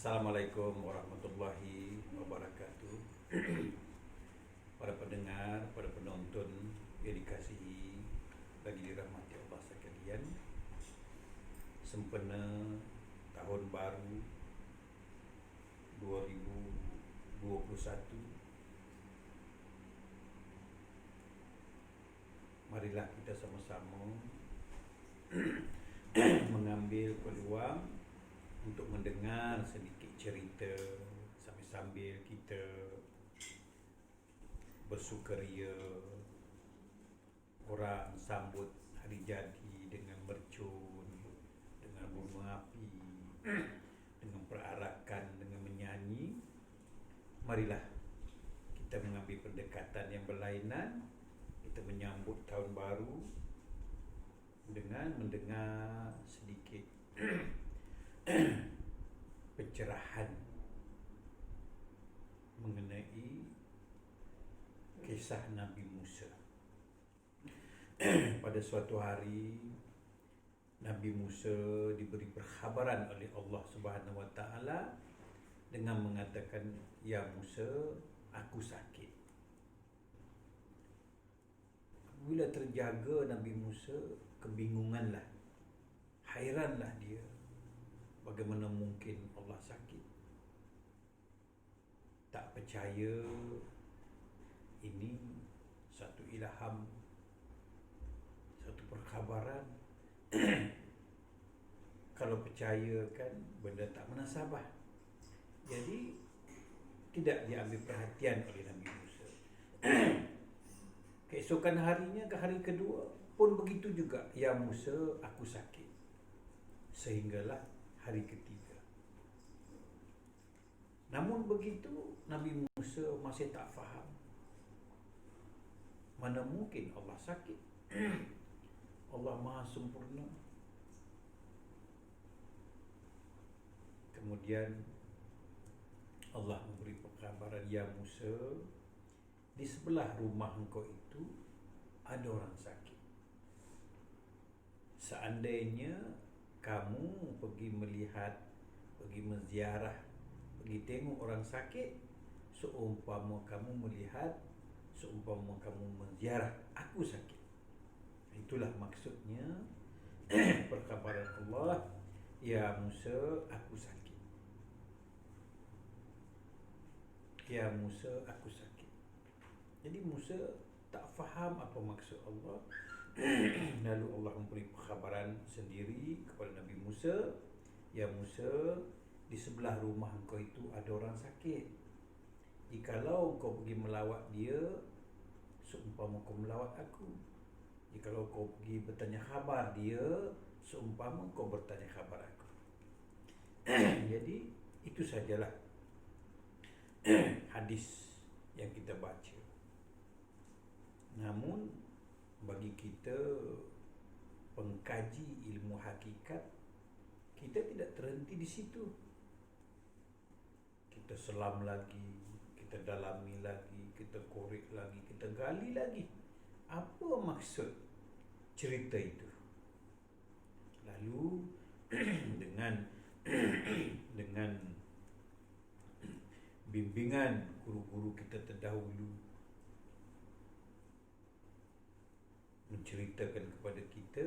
Assalamualaikum warahmatullahi wabarakatuh. Para pendengar, para penonton yang dikasihi bagi dirahmati Allah sekalian, sempena tahun baru 2021, marilah kita sama-sama mengambil peluang untuk mendengar sedikit cerita sambil-sambil kita bersukaria. Orang sambut hari jadi dengan mercun, dengan bunga api, dengan perarakan, dengan menyanyi. Marilah kita mengambil pendekatan yang berlainan. Kita menyambut tahun baru dengan mendengar sedikit pencerahan mengenai kisah Nabi Musa. Pada suatu hari Nabi Musa diberi perkhabaran oleh Allah Subhanahu wa taala dengan mengatakan, "Ya Musa, aku sakit." Bila terjaga Nabi Musa, kebingunganlah, hairanlah dia. Bagaimana mungkin Allah sakit? Tak percaya ini satu ilham, satu perkhabaran. Kalau percaya kan benda tak munasabah. Jadi tidak diambil perhatian oleh Nabi Musa. Keesokan harinya, ke hari kedua pun begitu juga. "Ya Musa, aku sakit." Sehinggalah hari ketiga. Namun begitu, Nabi Musa masih tak faham. Mana mungkin Allah sakit? Allah Maha Sempurna. Kemudian Allah memberi perkabaran, "Ya Musa, di sebelah rumah engkau itu ada orang sakit. Seandainya kamu pergi melihat, pergi menziarah, pergi tengok orang sakit, seumpama kamu melihat, seumpama kamu menziarah aku sakit." Itulah maksudnya perkabaran Allah, "Ya Musa, aku sakit. Ya Musa, aku sakit." Jadi Musa tak faham apa maksud Allah. Lalu Allah memberi perkhabaran sendiri kepada Nabi Musa, "Ya Musa, di sebelah rumah engkau itu ada orang sakit. Jikalau kau pergi melawat dia, seumpama kau melawat aku. Jikalau kau pergi bertanya khabar dia, seumpama kau bertanya khabar aku." Jadi itu sajalah hadis yang kita baca. Namun bagi kita pengkaji ilmu hakikat, kita tidak terhenti di situ. Kita selam lagi, kita dalami lagi, kita korek lagi, kita gali lagi. Apa maksud cerita itu? Lalu dengan bimbingan guru-guru kita terdahulu menceritakan kepada kita,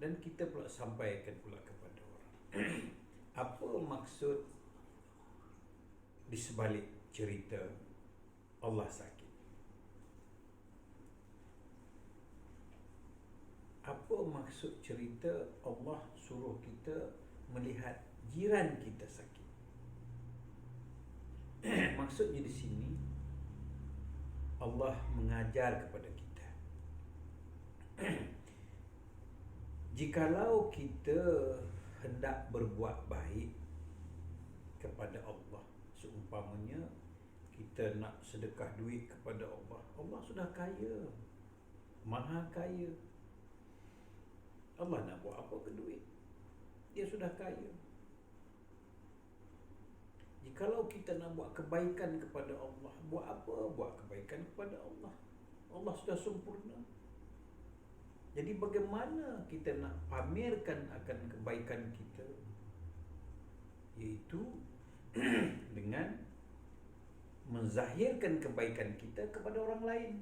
dan kita pula sampaikan pula kepada orang. Apa maksud di sebalik cerita Allah sakit? Apa maksud cerita Allah suruh kita melihat jiran kita sakit? Maksudnya di sini Allah mengajar kepada kita, jikalau kita hendak berbuat baik kepada Allah, seumpamanya kita nak sedekah duit kepada Allah, Allah sudah kaya, maha kaya. Allah nak buat apa ke duit? Dia sudah kaya. Jikalau kita nak buat kebaikan kepada Allah, buat apa? Buat kebaikan kepada Allah. Allah sudah sempurna. Jadi bagaimana kita nak pamerkan akan kebaikan kita iaitu dengan menzahirkan kebaikan kita kepada orang lain.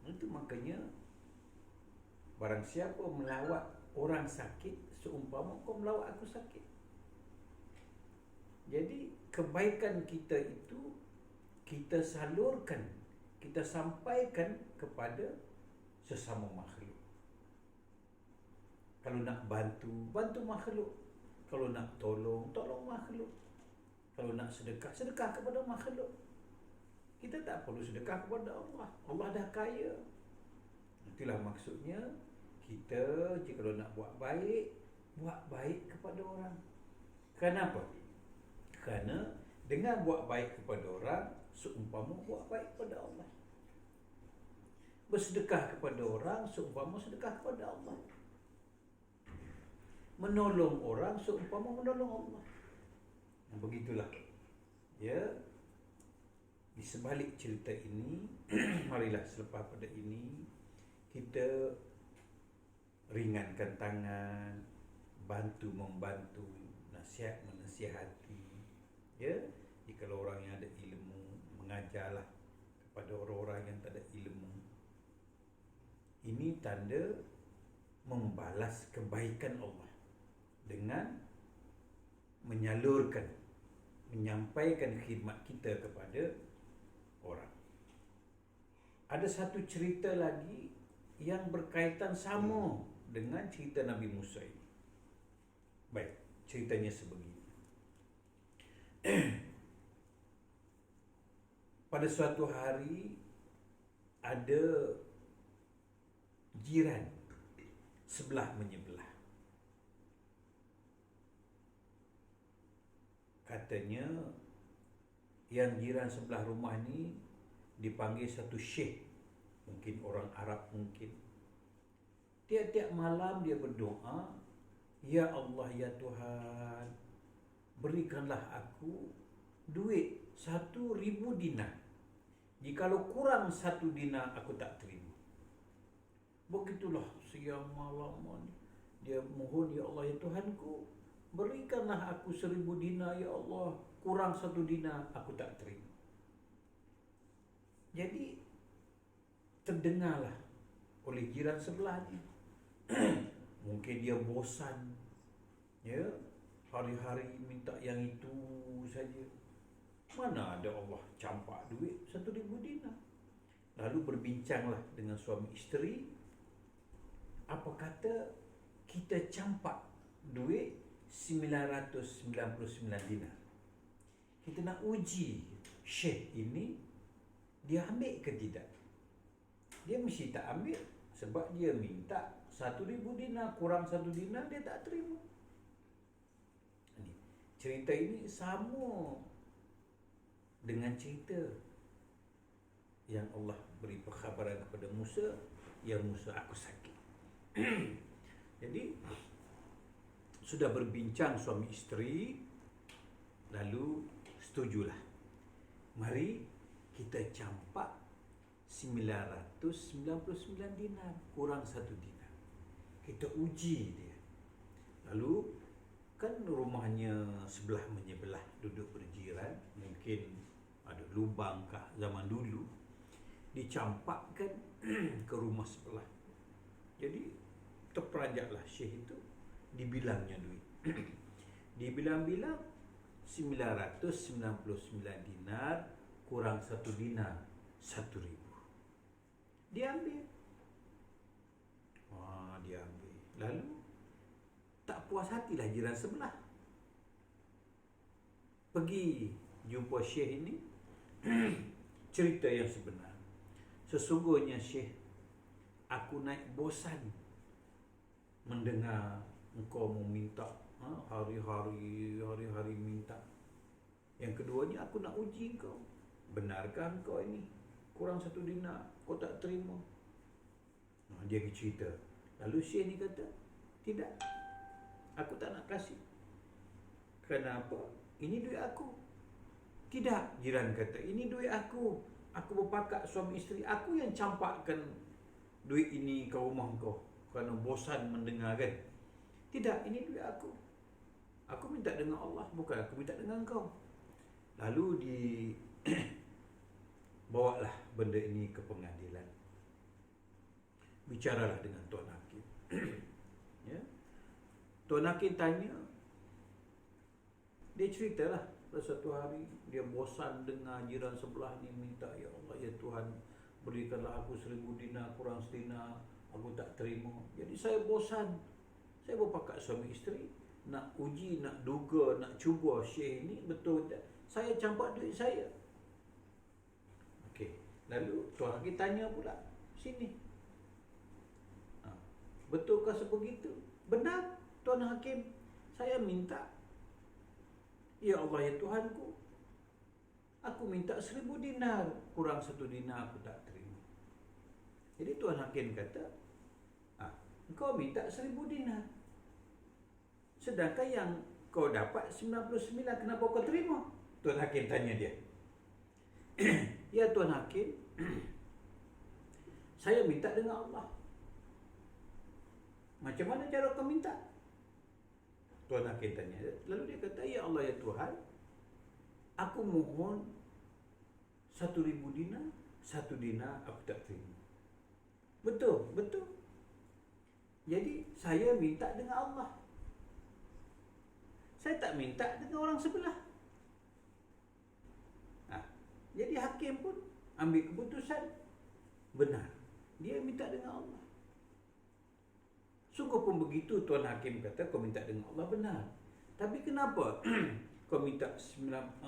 Itu makanya barang siapa melawat orang sakit seumpama kau melawat aku sakit. Jadi kebaikan kita itu kita salurkan, kita sampaikan kepada sesama makhluk. Kalau nak bantu, bantu makhluk. Kalau nak tolong, tolong makhluk. Kalau nak sedekah, sedekah kepada makhluk. Kita tak perlu sedekah kepada Allah. Allah dah kaya. Itulah maksudnya, kita jika nak buat baik kepada orang. Kenapa? Kerana dengan buat baik kepada orang, seumpama buat baik kepada Allah. Bersedekah kepada orang, seumpama sedekah kepada Allah. Menolong orang, seumpama menolong Allah. Begitulah. Ya. Di sebalik cerita ini, marilah selepas pada ini, kita ringankan tangan, bantu-membantu, nasihat-menasihati. Ya, jika orang yang ada ilmu, mengajarlah kepada orang-orang yang tak ada ilmu. Ini tanda membalas kebaikan Allah dengan menyalurkan, menyampaikan khidmat kita kepada orang. Ada satu cerita lagi yang berkaitan sama dengan cerita Nabi Musa ini. Baik, ceritanya sebegini. Pada suatu hari ada jiran sebelah menyebelah. Katanya yang jiran sebelah rumah ni dipanggil satu syekh, mungkin orang Arab mungkin. Tiap-tiap malam dia berdoa, ya Allah ya Tuhan, berikanlah aku duit 1,000 dinar. Jikalau kurang 1 dinar aku tak terima. Begitulah siang malam dia mohon, ya Allah ya Tuhanku, berikanlah aku 1,000 dinar ya Allah, kurang 1 dinar aku tak terima. Jadi terdengarlah oleh jiran sebelahnya. Mungkin dia bosan, ya, hari-hari minta yang itu saja. Mana ada Allah campak duit 1,000 dinar. Lalu berbincanglah dengan suami isteri. Apa kata kita campak duit 999 dinar. Kita nak uji syekh ini, dia ambil ke tidak. Dia mesti tak ambil, sebab dia minta 1,000 dinar, kurang 1 dinar dia tak terima. Cerita ini sama dengan cerita yang Allah beri perkhabaran kepada Musa, ya Musa aku sakit. Jadi sudah berbincang suami isteri, lalu setujulah, mari kita campak 999 dinar, kurang 1 dinar. Kita uji dia. Lalu kan rumahnya sebelah menyebelah, duduk berjiran, mungkin ada lubang kah zaman dulu, dicampakkan ke rumah sebelah. Jadi terperajaklah syekh itu, dibilangnya duit. Dibilang-bilang 999 dinar kurang 1 dinar 1,000. Dia ambil. Dia ambil. Lalu tak puas hatilah jiran sebelah. Pergi jumpa syekh ini. Cerita yang sebenar. Sesungguhnya syekh, aku naik bosan mendengar engkau meminta, hari-hari minta. Yang keduanya, aku nak uji engkau. Benarkah engkau ini kurang 1 dinar, kau tak terima? Dia cerita. Lalu syekh ni kata, tidak, aku tak nak kasih. Kenapa? Ini duit aku. Tidak, jiran kata, ini duit aku. Aku berpakat suami isteri, aku yang campakkan duit ini ke rumah kau kerana bosan mendengar kan. Tidak, ini duit aku. Aku minta dengan Allah, bukan aku minta dengan kau. Lalu bawalah benda ini ke pengadilan. Bicaralah dengan Tuan Hakim. Ya. Tuan Hakim tanya, dia ceritalah satu hari dia bosan dengar jiran sebelah ni minta, ya Allah ya Tuhan, berikanlah aku 1000 dinar kurang sedinar, aku tak terima. Jadi saya bosan. Saya berpakat suami isteri, nak uji, nak duga, nak cuba syekh ni betul tak. Saya campak duit saya. Okey. Lalu Tuan Hakim tanya pula, sini, betulkah sebegitu? Benar Tuan Hakim, saya minta, ya Allah ya Tuhanku, aku minta 1000 dinar, kurang 1 dinar aku tak terima. Jadi Tuan Hakim kata, kau minta 1000 dinar, sedangkan yang kau dapat 99, kenapa kau terima? Tuan Hakim tanya dia. Ya Tuan Hakim, saya minta dengan Allah. Macam mana cara kau minta? Tuan Hakim tanya. Lalu dia kata, ya Allah ya Tuhan, aku mohon 1000 dinar, 1 dinar aku tak terima. Betul, betul. Jadi saya minta dengan Allah, saya tak minta dengan orang sebelah. Jadi hakim pun ambil keputusan benar, dia minta dengan Allah. Sungguh pun begitu, Tuan Hakim kata kau minta dengan Allah benar. Tapi kenapa kau minta 1,000